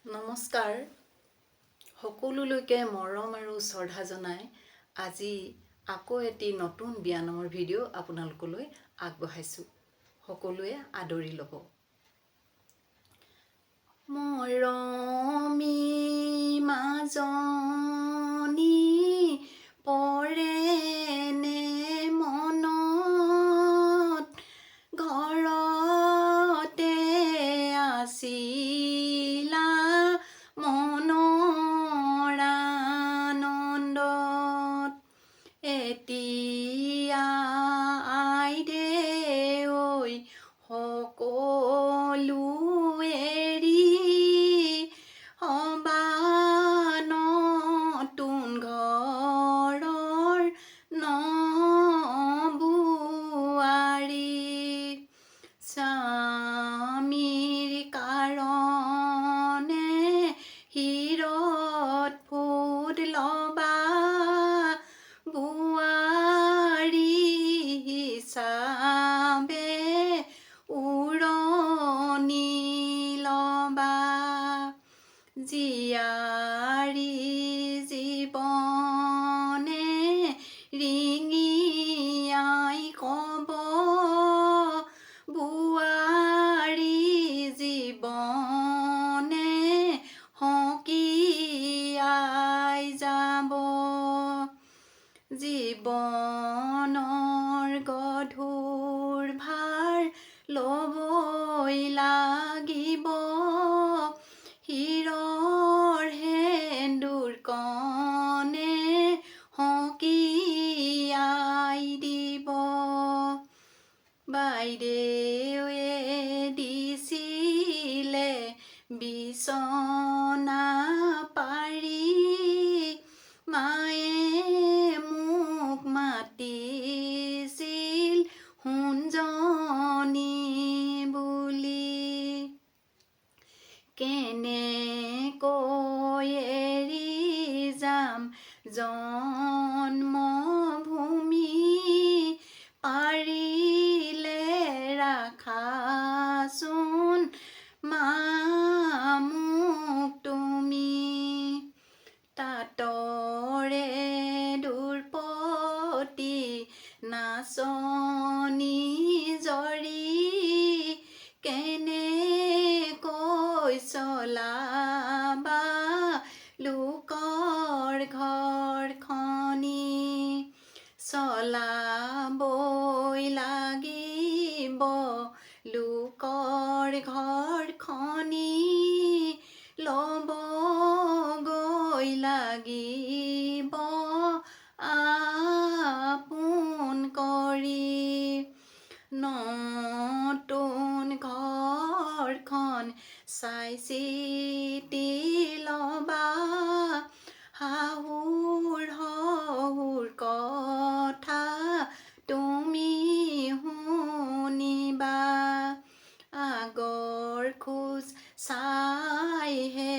নমস্কাৰ সকলোলৈকে মৰম আৰু শ্ৰদ্ধা জনাই আজি আকৌ এটি নতুন জ্ঞানৰ ভিডিঅ' আপোনালোকলৈ আগবঢ়াইছোঁ। সকলোৱে আদৰি ল'ব। মৰমী মাজনী পৰেনে মনত ঘৰতে আছিলা মনৰ আনন্দত এতিয়া আইদে ঐ সকলো এৰি হবা নতুন ঘৰৰ নবোৱাৰী স্বামীৰ কাৰণে শিৰত ফুট লবা বোৱাৰী হিচাপে উৰণি লবা জীয়াৰী জীৱনে ৰিঙিয়াই কব বোৱাৰী জীৱনে হকিয়াই যাব জীৱনৰ গধুৰ ভাৰ ল'বই লাগিব শিৰৰ সেন্দুৰ কণে হকিয়াই দিব বাইদেৱে দিছিলে বিচনা পাৰি মায়ে মোক মাতিছিল সোণজনী বুলি কেনেকৈ এৰি যাম জন্মভূমি পাৰিলে ৰাখাচোন মা মোক তুমি তাতৰে দুৰপতি নাচনী জৰি কেনেকৈ চলাবা লোকৰ ঘৰখনি চলাবই লাগিব লোকৰ ঘৰখনি ল'বগৈ লাগিব আপোন কৰি নতুন ঘৰখন চাই চিতি ল'বা শাহুৰ শহুৰ কথা তুমি শুনিবা আগৰ খোজ চাইহে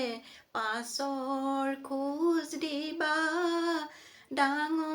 পাছৰ খোজ দিবা ডাঙৰ